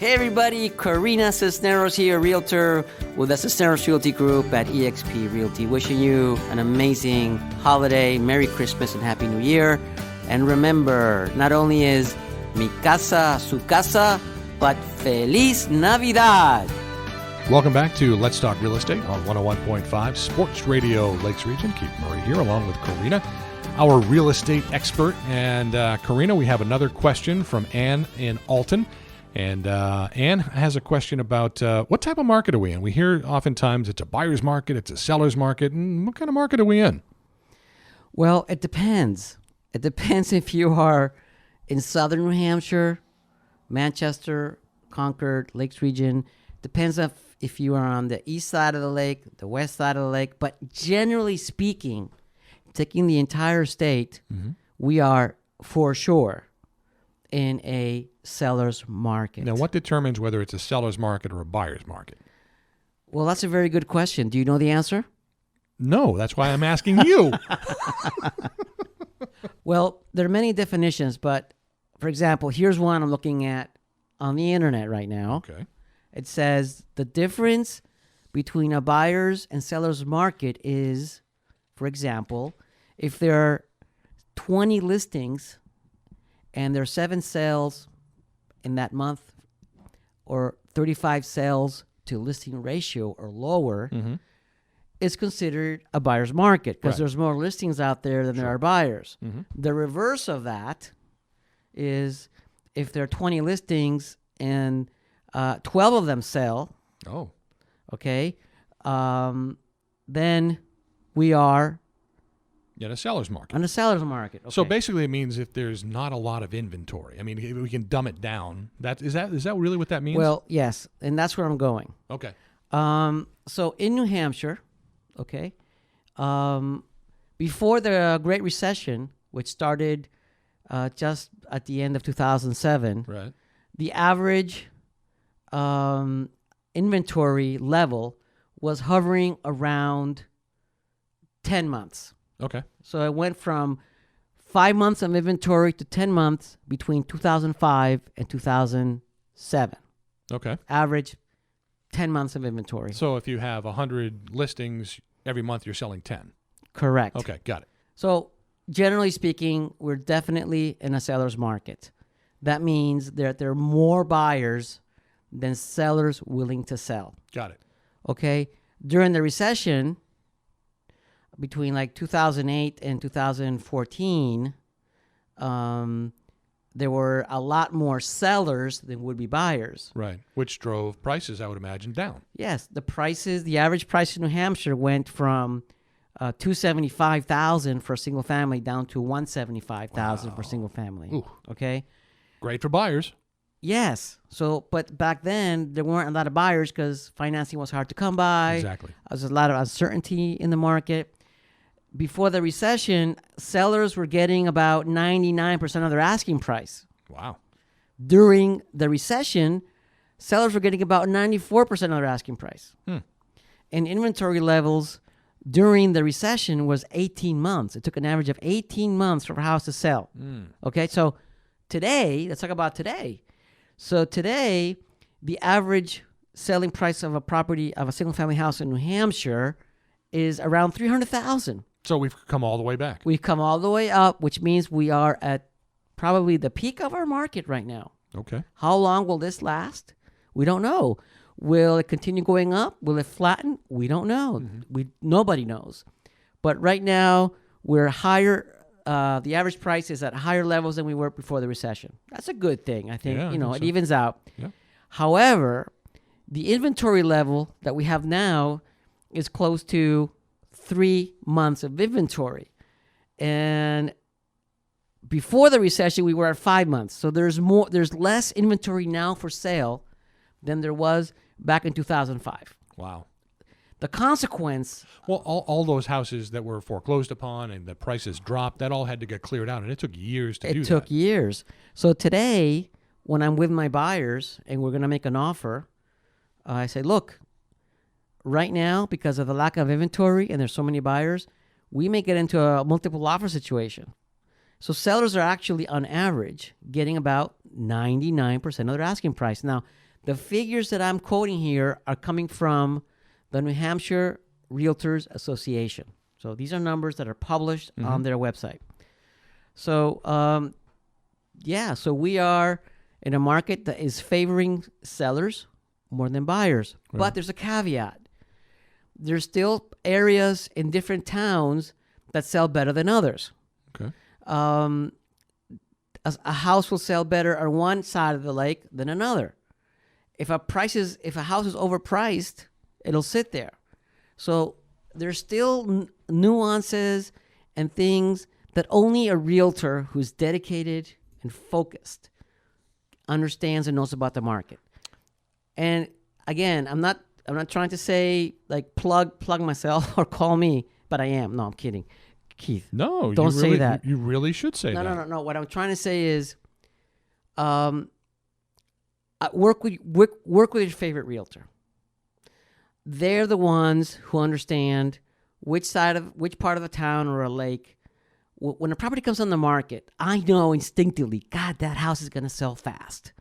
Hey everybody, Corina Cisneros here, realtor with the Cisneros Realty Group at eXp Realty. Wishing you an amazing holiday, Merry Christmas and Happy New Year. And remember, not only is mi casa su casa, but Feliz Navidad. Welcome back to Let's Talk Real Estate on 101.5 Sports Radio Lakes Region. Keith Murray here along with Corina, our real estate expert. And Corina, we have another question from Ann in Alton. And Ann has a question about what type of market are we in? We hear oftentimes it's a buyer's market, it's a seller's market. And what kind of market are we in? Well, it depends. It depends if you are in southern New Hampshire, Manchester, Concord, Lakes Region. Depends if you are on the east side of the lake, the west side of the lake. But generally speaking, taking the entire state, we are for sure in a seller's market. Now, what determines whether it's a seller's market or a buyer's market? Well, that's a very good question. Do you know the answer? No, that's why I'm asking you. Well, there are many definitions, but for example, here's one I'm looking at on the internet right now. Okay. It says the difference between a buyer's and seller's market is, for example, if there are 20 listings and there are 7 sales in that month or 35 sales to listing ratio or lower, it's considered a buyer's market because there's more listings out there than there are buyers. The reverse of that is if there are 20 listings and 12 of them sell, okay, then we are in a seller's market. On a seller's market. Okay. So basically it means if there's not a lot of inventory. I mean, if we can dumb it down. Is that really what that means? Well, yes, and that's where I'm going. Okay. So in New Hampshire, okay, before the Great Recession, which started just at the end of 2007, right, the average inventory level was hovering around 10 months. Okay. So it went from 5 months of inventory to 10 months between 2005 and 2007. Okay. Average 10 months of inventory. So if you have 100 listings, every month you're selling 10. Correct. Okay, got it. So generally speaking, we're definitely in a seller's market. That means that there are more buyers than sellers willing to sell. Got it. Okay. During the recession, between like 2008 and 2014, there were a lot more sellers than would be buyers. Right. Which drove prices, I would imagine, down. Yes. The average price in New Hampshire went from $275,000 for a single family down to $175,000 for a single family. Ooh. Okay. Great for buyers. Yes. So, but back then there weren't a lot of buyers because financing was hard to come by. Exactly. There was a lot of uncertainty in the market. Before the recession, sellers were getting about 99% of their asking price. Wow. During the recession, sellers were getting about 94% of their asking price. And inventory levels during the recession was 18 months. It took an average of 18 months for a house to sell. Okay, so today, let's talk about today. So today, the average selling price of a property, of a single-family house in New Hampshire is around $300,000. So we've come all the way back. We've come all the way up, which means we are at probably the peak of our market right now. Okay. How long will this last? We don't know. Will it continue going up? Will it flatten? We don't know. Nobody knows. But right now, we're higher. The average price is at higher levels than we were before the recession. That's a good thing. I think, it evens out. Yeah. However, the inventory level that we have now is close to 3 months of inventory. And before the recession, we were at 5 months. So there's less inventory now for sale than there was back in 2005. Wow. The consequence... Well, all those houses that were foreclosed upon and the prices dropped, that all had to get cleared out, and it took years to do that. It took years. So today, when I'm with my buyers and we're going to make an offer, I say, look, right now, because of the lack of inventory and there's so many buyers, we may get into a multiple offer situation. So sellers are actually, on average, getting about 99% of their asking price. Now, The figures that I'm quoting here are coming from the New Hampshire Realtors Association. So these are numbers that are published on their website. So, so we are in a market that is favoring sellers more than buyers. Right. But there's a caveat. There's still areas in different towns that sell better than others. Okay. A house will sell better on one side of the lake than another. If a house is overpriced, it'll sit there. So there's still nuances and things that only a realtor who's dedicated and focused understands and knows about the market. And again, I'm not trying to say like plug myself or call me, but I am. No, I'm kidding. Keith. No, don't say that. You really should say that. No. What I'm trying to say is, work with your favorite realtor. They're the ones who understand which part of the town or a lake. When a property comes on the market, I know instinctively, God, that house is going to sell fast.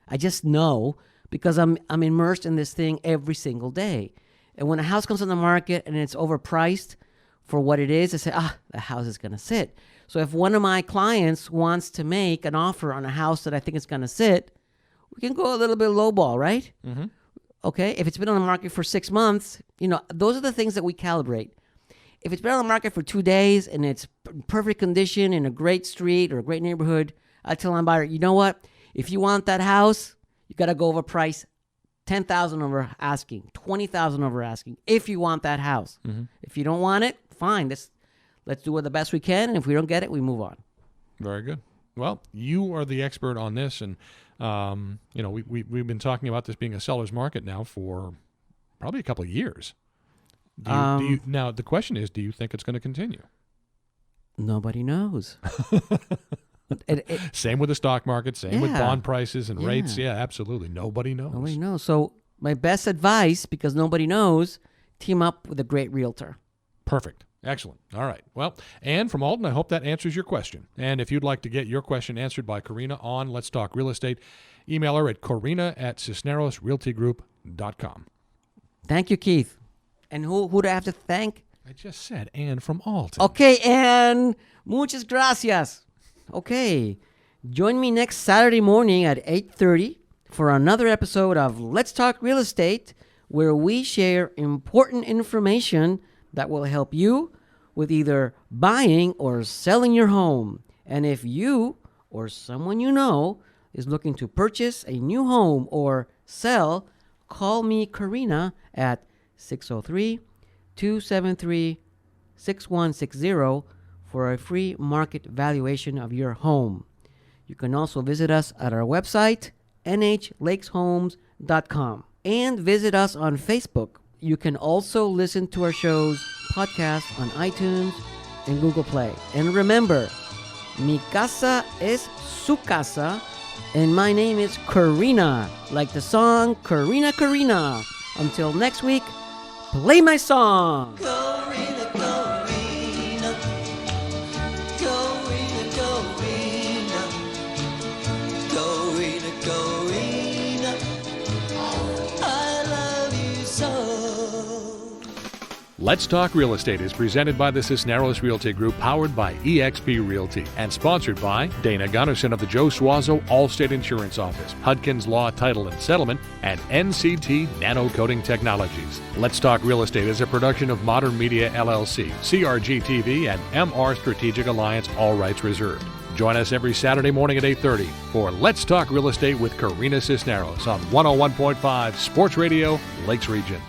I just know because I'm immersed in this thing every single day. And when a house comes on the market and it's overpriced for what it is, I say, the house is going to sit. So if one of my clients wants to make an offer on a house that I think is going to sit, we can go a little bit lowball, right? Mm-hmm. Okay. If it's been on the market for 6 months, those are the things that we calibrate. If it's been on the market for 2 days and it's in perfect condition in a great street or a great neighborhood, I tell my buyer, you know what? If you want that house, you got to go over price, $10,000 over asking, $20,000 over asking. If you want that house, if you don't want it, fine. Let's do it the best we can, and if we don't get it, we move on. Very good. Well, you are the expert on this, and we've been talking about this being a seller's market now for probably a couple of years. Now, the question is, do you think it's going to continue? Nobody knows. Same with the stock market, same with bond prices and rates. Yeah, absolutely. Nobody knows. Nobody knows. So my best advice, because nobody knows, team up with a great realtor. Perfect. Excellent. All right. Well, Ann from Alton, I hope that answers your question. And if you'd like to get your question answered by Corina on Let's Talk Real Estate, email her at corina@cisnerosrealtygroup.com. Thank you, Keith. And who do I have to thank? I just said Ann from Alton. Okay, Ann. Muchas gracias. Okay. Join me next Saturday morning at 8:30 for another episode of Let's Talk Real Estate, where we share important information that will help you with either buying or selling your home. And if you or someone you know is looking to purchase a new home or sell, call me, Corina, at 603-273-6160 for a free market valuation of your home. You can also visit us at our website, nhlakeshomes.com, and visit us on Facebook. You can also listen to our show's podcast on iTunes and Google Play. And remember, mi casa es su casa, and my name is Corina, like the song Corina, Corina. Until next week, play my song. Corina, Corina, Corina, Corina, Corina, Corina, I love you so. Let's Talk Real Estate is presented by the Cisneros Realty Group, powered by eXp Realty, and sponsored by Dana Gunnarsson of the Joe Suazo Allstate Insurance Office, Hudkins Law Title and Settlement, and NCT Nano Coating Technologies. Let's Talk Real Estate is a production of Modern Media LLC, CRG TV, and MR Strategic Alliance, all rights reserved. Join us every Saturday morning at 8:30 for Let's Talk Real Estate with Corina Cisneros on 101.5 Sports Radio, Lakes Region.